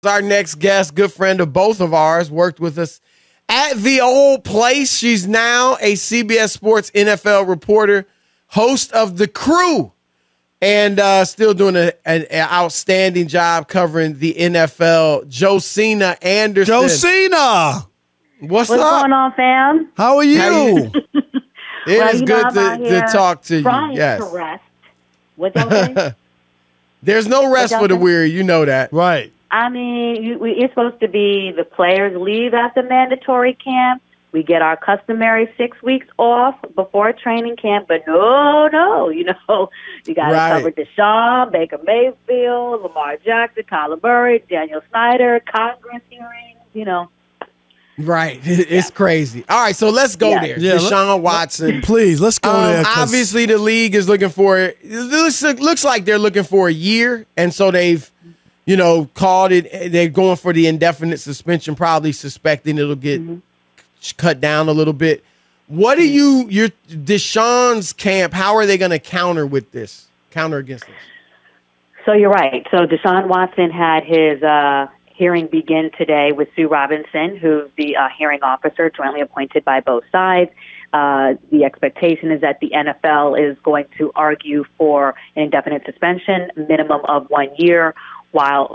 Our next guest, good friend of both of ours, worked with us at the old place. She's now a CBS Sports NFL reporter, host of The Crew, and still doing an outstanding job covering the NFL. Josina Anderson. Josina! What's up? What's going on, fam? How are you? It is good to talk to you. Yes. To rest. What y'all say? There's no rest for the weary. You know that. Right. I mean, it's supposed to be the players leave after mandatory camp. We get our customary 6 weeks off before training camp, but no, you got to cover Deshaun, Baker Mayfield, Lamar Jackson, Kyler Murray, Daniel Snyder, Congress hearings, Right. It's crazy. All right, so let's go there. Yeah, Deshaun Watson. Please, let's go there. Obviously, the league is looking for it. Looks like they're looking for a year, and so they've, called it. They're going for the indefinite suspension, probably suspecting it'll get cut down a little bit. What are your Deshaun's camp? How are they going to counter against this? So you're right. So Deshaun Watson had his hearing begin today with Sue Robinson, who's the hearing officer jointly appointed by both sides. The expectation is that the NFL is going to argue for an indefinite suspension, minimum of 1 year, while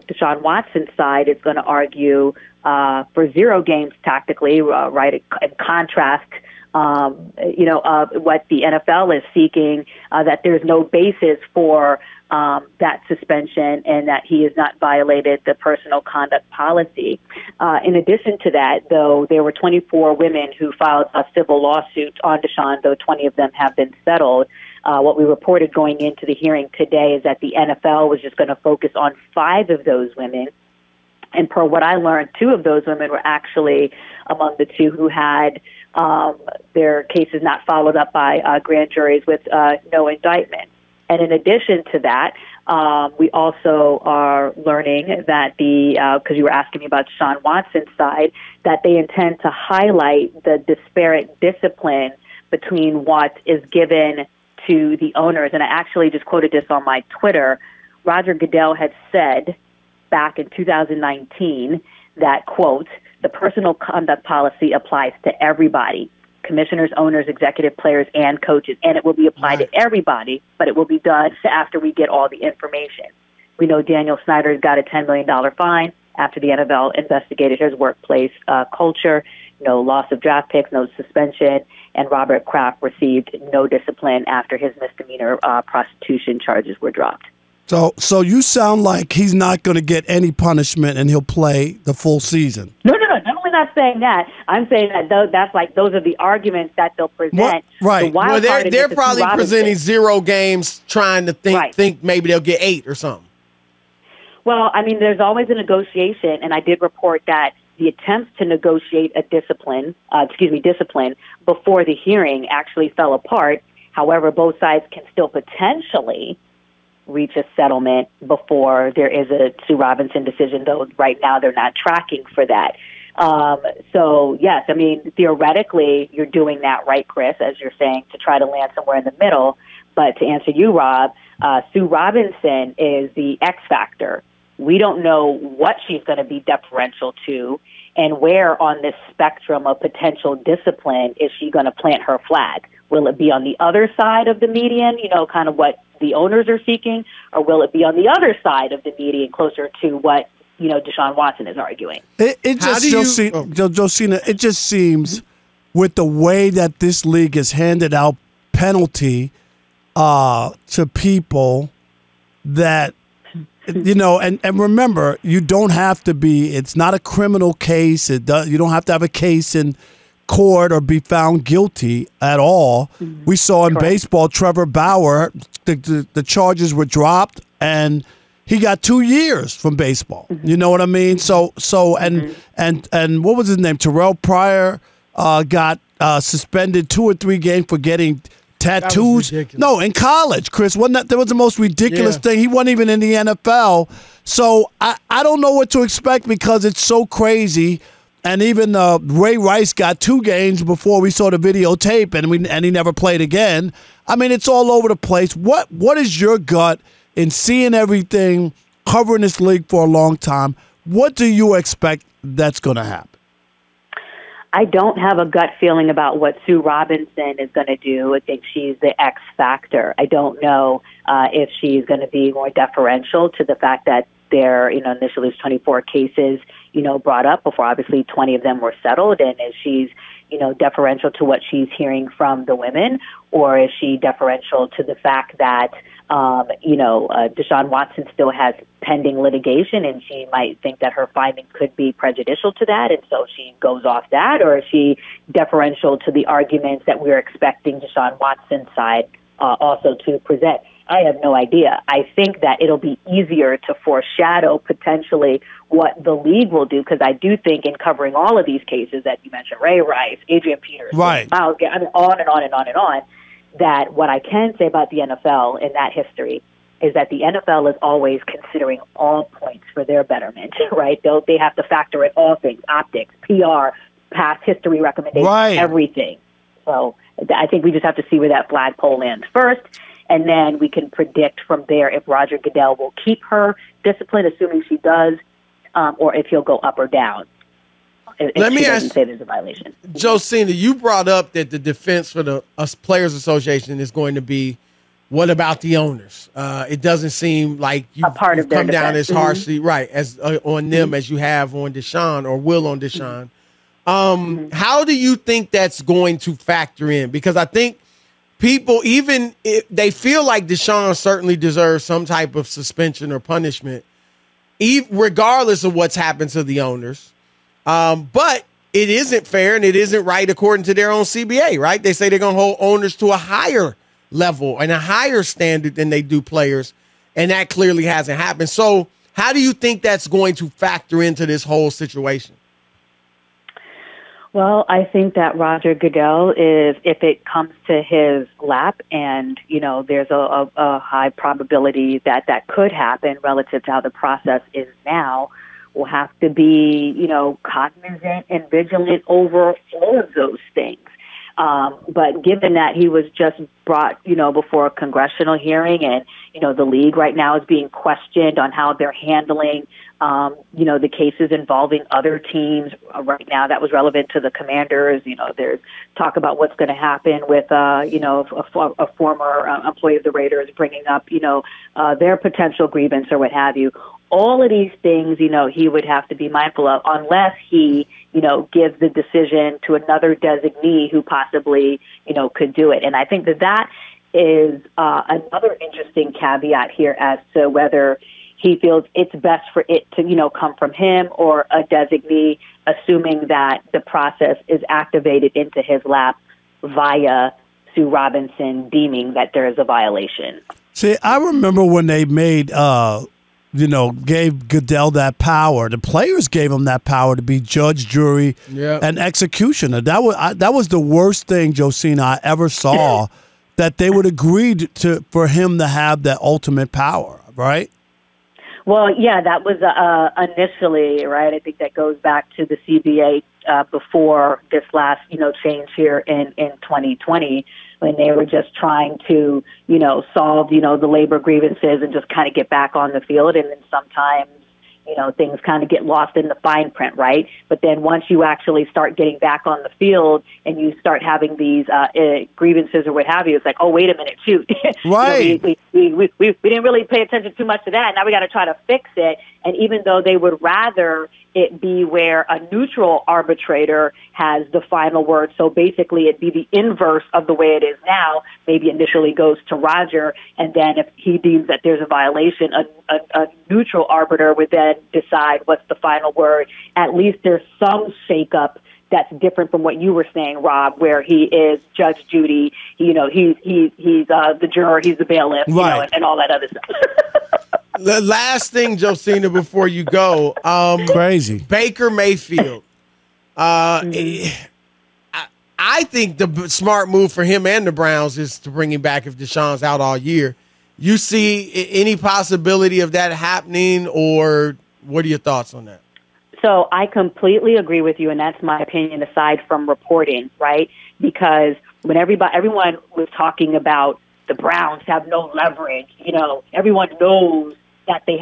Deshaun Watson's side is going to argue for 0 games tactically, right, in contrast of what the NFL is seeking, that there's no basis for that suspension and that he has not violated the personal conduct policy. In addition to that, though, there were 24 women who filed a civil lawsuit on Deshaun, though 20 of them have been settled. What we reported going into the hearing today is that the NFL was just going to focus on 5 of those women. And per what I learned, 2 of those women were actually among the 2 who had their cases not followed up by grand juries with no indictment. And in addition to that, we also are learning that because you were asking me about Deshaun Watson's side, that they intend to highlight the disparate discipline between what is given to the owners. And I actually just quoted this on my Twitter. Roger Goodell had said back in 2019 that, quote, the personal conduct policy applies to everybody. Commissioners, owners, executive players, and coaches, and it will be applied to everybody, but it will be done after we get all the information. We know Daniel Snyder got a $10 million fine after the NFL investigated his workplace culture, no loss of draft picks, no suspension, and Robert Kraft received no discipline after his misdemeanor prostitution charges were dropped. So you sound like he's not going to get any punishment and he'll play the full season. No. Not saying that. I'm saying that those are the arguments that they'll present. Right. Well, they're probably presenting 0 games, trying to think maybe they'll get 8 or something. Well, I mean, there's always a negotiation, and I did report that the attempts to negotiate a discipline before the hearing actually fell apart. However, both sides can still potentially reach a settlement before there is a Sue Robinson decision, though right now they're not tracking for that. So, yes, I mean, theoretically, you're doing that right, Chris, as you're saying, to try to land somewhere in the middle. But to answer you, Rob, Sue Robinson is the X factor. We don't know what she's going to be deferential to and where on this spectrum of potential discipline is she going to plant her flag. Will it be on the other side of the median, kind of what the owners are seeking, or will it be on the other side of the median, closer to what Deshaun Watson is arguing? Josina, it just seems with the way that this league has handed out penalty to people that, and remember, you don't have to be, it's not a criminal case. You don't have to have a case in court or be found guilty at all. Mm-hmm. We saw in baseball, Trevor Bauer, the charges were dropped and he got 2 years from baseball. Mm-hmm. You know what I mean? So and what was his name? Terrell Pryor got suspended 2 or 3 games for getting tattoos. No, in college, Chris. That was the most ridiculous thing. He wasn't even in the NFL. So I don't know what to expect because it's so crazy. And even Ray Rice got 2 games before we saw the videotape, and he never played again. I mean, it's all over the place. What is your gut in seeing everything, covering this league for a long time? What do you expect that's going to happen? I don't have a gut feeling about what Sue Robinson is going to do. I think she's the X factor. I don't know if she's going to be more deferential to the fact that there, initially was 24 cases, brought up before. Obviously, 20 of them were settled, and if she's, deferential to what she's hearing from the women, or is she deferential to the fact that, Deshaun Watson still has pending litigation, and she might think that her findings could be prejudicial to that, and so she goes off that, or is she deferential to the arguments that we're expecting Deshaun Watson's side also to present? I have no idea. I think that it'll be easier to foreshadow potentially what the league will do, because I do think in covering all of these cases that you mentioned, Ray Rice, Adrian Peterson, right, Miles Garrett, on and on and on and on, that what I can say about the NFL in that history is that the NFL is always considering all points for their betterment, right? They have to factor in all things, optics, PR, past history recommendations, right, everything. So I think we just have to see where that flagpole lands first, and then we can predict from there if Roger Goodell will keep her discipline, assuming she does, or if he'll go up or down. Let me ask, say there's a violation. Josina, you brought up that the defense for the Players Association is going to be, what about the owners? It doesn't seem like you've come down as harshly, right, as on them as you have on Deshaun or will on Deshaun. How do you think that's going to factor in? Because I think people, even if they feel like Deshaun certainly deserves some type of suspension or punishment, regardless of what's happened to the owners. But it isn't fair and it isn't right according to their own CBA, right? They say they're going to hold owners to a higher level and a higher standard than they do players, and that clearly hasn't happened. So how do you think that's going to factor into this whole situation? Well, I think that Roger Goodell is, if it comes to his lap, and, there's a high probability that that could happen relative to how the process is now, will have to be, cognizant and vigilant over all of those things. But given that he was just brought, before a congressional hearing, and, the league right now is being questioned on how they're handling, the cases involving other teams right now that was relevant to the Commanders. There's talk about what's going to happen with, a former employee of the Raiders bringing up, their potential grievance or what have you. All of these things, he would have to be mindful of, unless he, gives the decision to another designee who possibly, could do it. And I think that is another interesting caveat here as to whether he feels it's best for it to, come from him or a designee, assuming that the process is activated into his lap via Sue Robinson deeming that there is a violation. See, I remember when they made gave Goodell that power. The players gave him that power to be judge, jury, and executioner. That was the worst thing, Josina, I ever saw, that they would agree for him to have that ultimate power, right? Well, yeah, that was initially, right? I think that goes back to the CBA before this last, change here in 2020, when they were just trying to, solve, the labor grievances and just kind of get back on the field. And then sometimes, things kind of get lost in the fine print, right? But then once you actually start getting back on the field and you start having these grievances or what have you, it's like, oh, wait a minute, shoot. Right. we didn't really pay attention too much to that. Now we got to try to fix it. And even though they would rather it be where a neutral arbitrator has the final word, so basically it'd be the inverse of the way it is now, maybe initially goes to Roger, and then if he deems that there's a violation, a neutral arbiter would then decide what's the final word. At least there's some shakeup that's different from what you were saying, Rob, where he is Judge Judy, he's the juror, he's the bailiff, right, and all that other stuff. The last thing, Josina, before you go, crazy Baker Mayfield. I think the smart move for him and the Browns is to bring him back if Deshaun's out all year. You see any possibility of that happening, or what are your thoughts on that? So I completely agree with you, and that's my opinion aside from reporting, right? Because when everyone was talking about the Browns have no leverage, everyone knows that he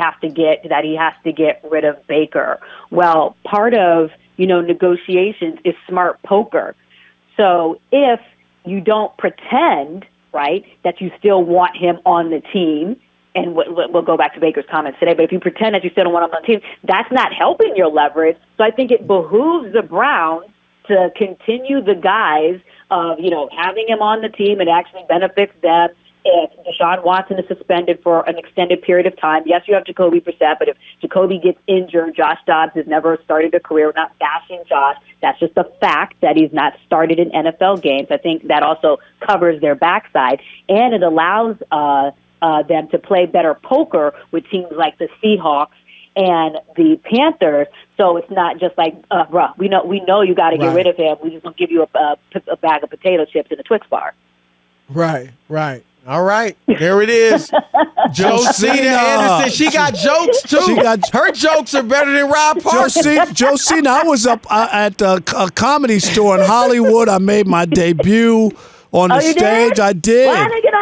has to get rid of Baker. Well, part of, negotiations is smart poker. So if you don't pretend, right, that you still want him on the team, and we'll go back to Baker's comments today, but if you pretend that you still don't want him on the team, that's not helping your leverage. So I think it behooves the Browns to continue the guise of, having him on the team. It actually benefits them. If Deshaun Watson is suspended for an extended period of time, yes, you have Jacoby Brissett, but if Jacoby gets injured, Josh Dobbs has never started a career. We're not bashing Josh. That's just a fact that he's not started in NFL games. I think that also covers their backside, and it allows them to play better poker with teams like the Seahawks and the Panthers. So it's not just like, we know you got to get rid of him. We just gonna give you a bag of potato chips and a Twix bar. Right. All right, there it is. Josina Anderson. She got jokes too. Her jokes are better than Rob Parker. Josina, I was up at a comedy store in Hollywood. I made my debut on the stage. I did. Why didn't I get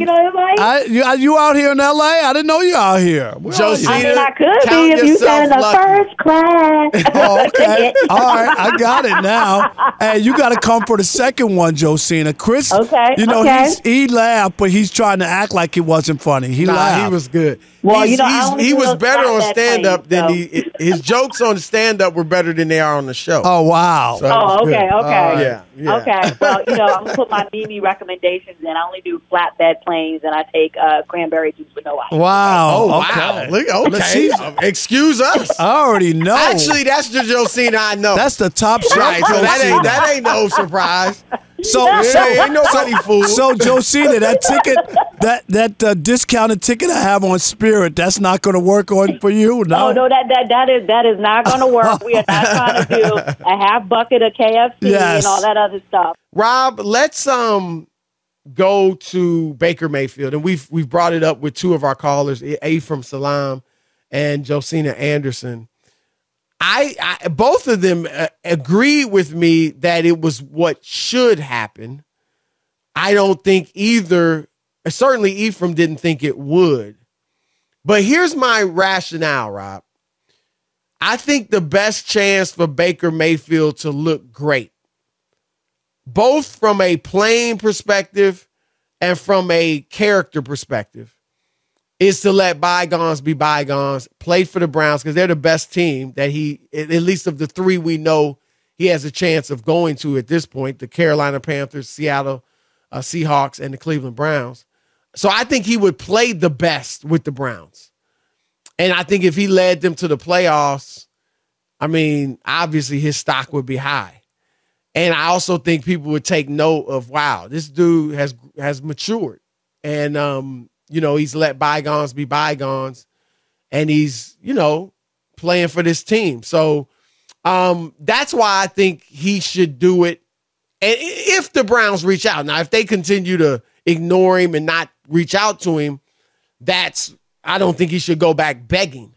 an invite? You out here in L.A.? I didn't know you out here. Josina, I could be if you said in the first class. Oh, okay. All right, I got it now. Hey, you got to come for the second one, Josina. Chris, he laughed, but he's trying to act like it wasn't funny. He laughed. He was good. Well, he was better on stand-up than his jokes on stand-up were better than they are on the show. Oh, wow. So okay. Yeah. Okay. Well, I'm going to put my Mimi recommendations in. I only do flatbed planes, and I take cranberry juice with no ice. Wow. Oh, okay. wow. Okay. Excuse us. I already know. Actually, that's the Josina I know. That's the top shot. Right, so that ain't no surprise. So ain't nobody fooled. So Josina, that ticket, that discounted ticket I have on Spirit, that's not going to work for you. No, no, that is not going to work. We are not trying to do a half bucket of KFC and all that other stuff. Rob, let's go to Baker Mayfield, and we've brought it up with two of our callers, A from Salam and Josina Anderson. I both of them agreed with me that it was what should happen. I don't think certainly Ephraim didn't think it would. But here's my rationale, Rob. I think the best chance for Baker Mayfield to look great, both from a playing perspective and from a character perspective, is to let bygones be bygones, play for the Browns, because they're the best team that at least of the three we know he has a chance of going to at this point, the Carolina Panthers, Seattle Seahawks, and the Cleveland Browns. So I think he would play the best with the Browns. And I think if he led them to the playoffs, obviously his stock would be high. And I also think people would take note of, wow, this dude has matured. And, he's let bygones be bygones, and he's, playing for this team. So that's why I think he should do it. And if the Browns reach out, now, if they continue to ignore him and not reach out to him, I don't think he should go back begging.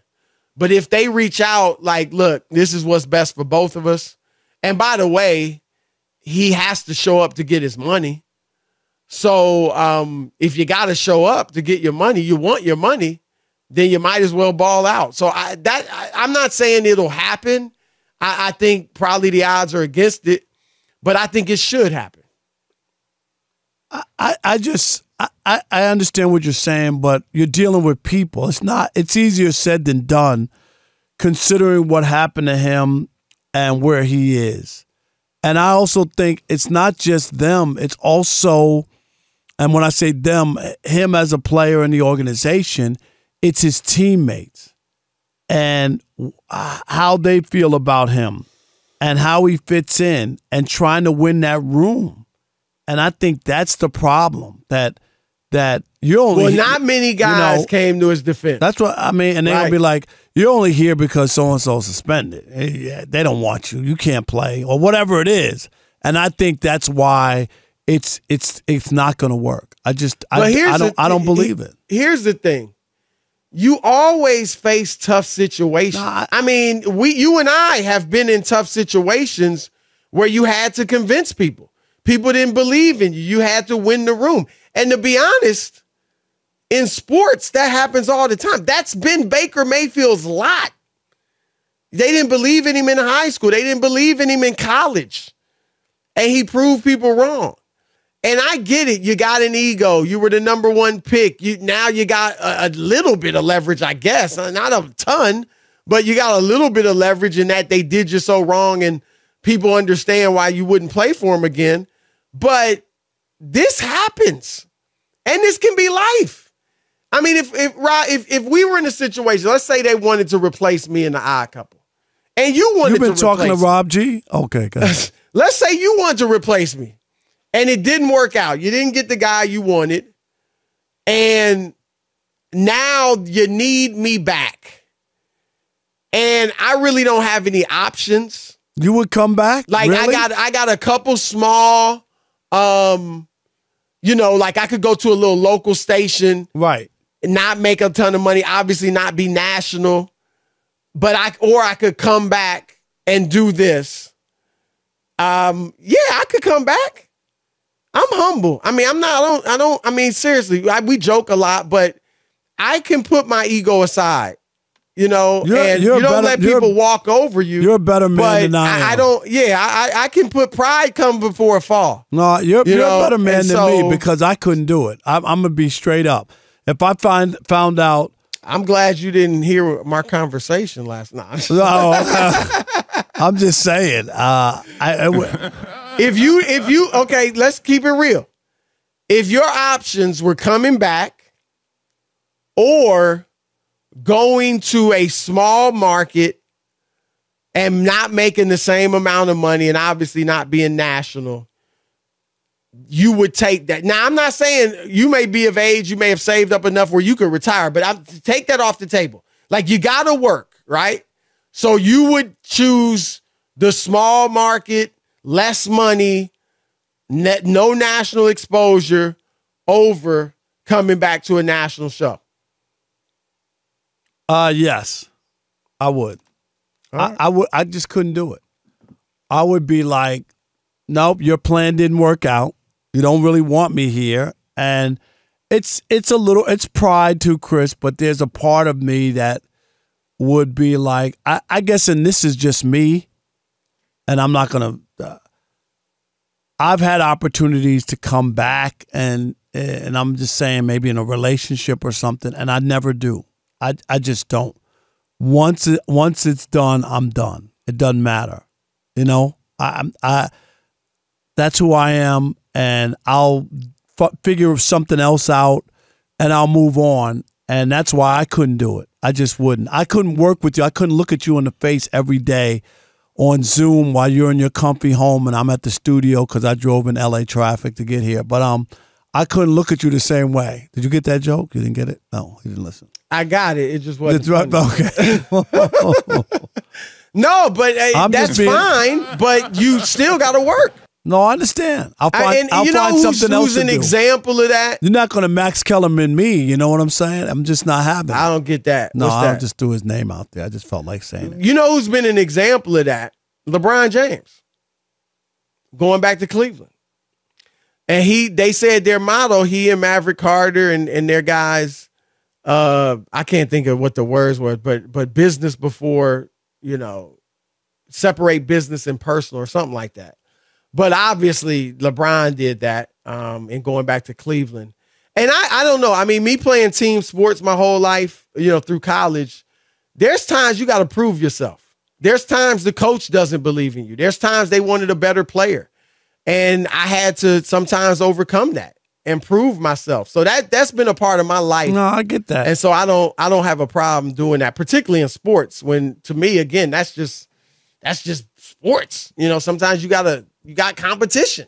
But if they reach out like, look, this is what's best for both of us. And by the way, he has to show up to get his money. So if you got to show up to get your money, you want your money, then you might as well ball out. So I'm not saying it'll happen. I think probably the odds are against it, but I think it should happen. I understand what you're saying, but you're dealing with people. It's easier said than done, considering what happened to him and where he is. And I also think it's not just them. It's also, and when I say them, him as a player in the organization, it's his teammates and how they feel about him and how he fits in and trying to win that room. And I think that's the problem, that you're only... Well, not many guys came to his defense. That's what I mean. And they're going to be like, you're only here because so-and-so suspended. They don't want you. You can't play or whatever it is. And I think that's why it's not going to work. I don't believe it. Here's the thing. You always face tough situations. You and I have been in tough situations where you had to convince people. People didn't believe in you. You had to win the room. And to be honest, in sports, that happens all the time. That's been Baker Mayfield's lot. They didn't believe in him in high school. They didn't believe in him in college. And he proved people wrong. And I get it. You got an ego. You were the number one pick. Now you got a little bit of leverage, I guess. Not a ton, but you got a little bit of leverage in that they did you so wrong and people understand why you wouldn't play for him again. But this happens. And this can be life. I mean, if we were in a situation, let's say they wanted to replace me in the Odd Couple, and you wanted to replace me. You've been talking to Rob G? Okay, go ahead. Let's say you wanted to replace me, and it didn't work out. You didn't get the guy you wanted, and now you need me back. And I really don't have any options. You would come back? Like, really? I got a couple small, like I could go to a little local station. Right. Not make a ton of money, obviously not be national, but I could come back and do this. I could come back. I'm humble. I mean, seriously, we joke a lot, but I can put my ego aside, you don't let people walk over you. You're a better man than I am. I can put pride come before a fall. No, you're a better man than me because I couldn't do it. I'm going to be straight up. If I found out. I'm glad you didn't hear my conversation last night. No, I'm just saying. Okay, let's keep it real. If your options were coming back or going to a small market and not making the same amount of money and obviously not being national, you would take that. Now, I'm not saying you may be of age, you may have saved up enough where you could retire, but take that off the table. Like, you got to work, right? So you would choose the small market, less money, no national exposure over coming back to a national show. Yes, I would. Right. I would. I just couldn't do it. I would be like, nope, your plan didn't work out. You don't really want me here. And it's pride too, Chris, but there's a part of me that would be like, I guess, and this is just me, and I'm not going to, I've had opportunities to come back and I'm just saying maybe in a relationship or something, and I never do. I just don't. Once it's done, I'm done. It doesn't matter. That's who I am, and I'll figure something else out, and I'll move on. And that's why I couldn't do it. I just wouldn't. I couldn't work with you. I couldn't look at you in the face every day on Zoom while you're in your comfy home and I'm at the studio because I drove in LA traffic to get here. But I couldn't look at you the same way. Did you get that joke? You didn't get it? No, you didn't listen. I got it. It just wasn't okay. No, but that's fine. But you still got to work. No, I understand. I'll find something else who's to an do. Example of that? You're not going to Max Kellerman me. You know what I'm saying? I'm just not having it. I don't get that. No, I'll just do his name out there. I just felt like saying it. You know who's been an example of that? LeBron James. Going back to Cleveland. And they said their motto, he and Maverick Carter and their guys, I can't think of what the words were, but business before, separate business and personal or something like that. But obviously LeBron did that in going back to Cleveland. And I don't know. I mean, me playing team sports my whole life, through college, there's times you got to prove yourself. There's times the coach doesn't believe in you. There's times they wanted a better player. And I had to sometimes overcome that and prove myself. So that's been a part of my life. No, I get that. And so I don't have a problem doing that, particularly in sports, when to me, again, that's just sports. Sometimes you got competition.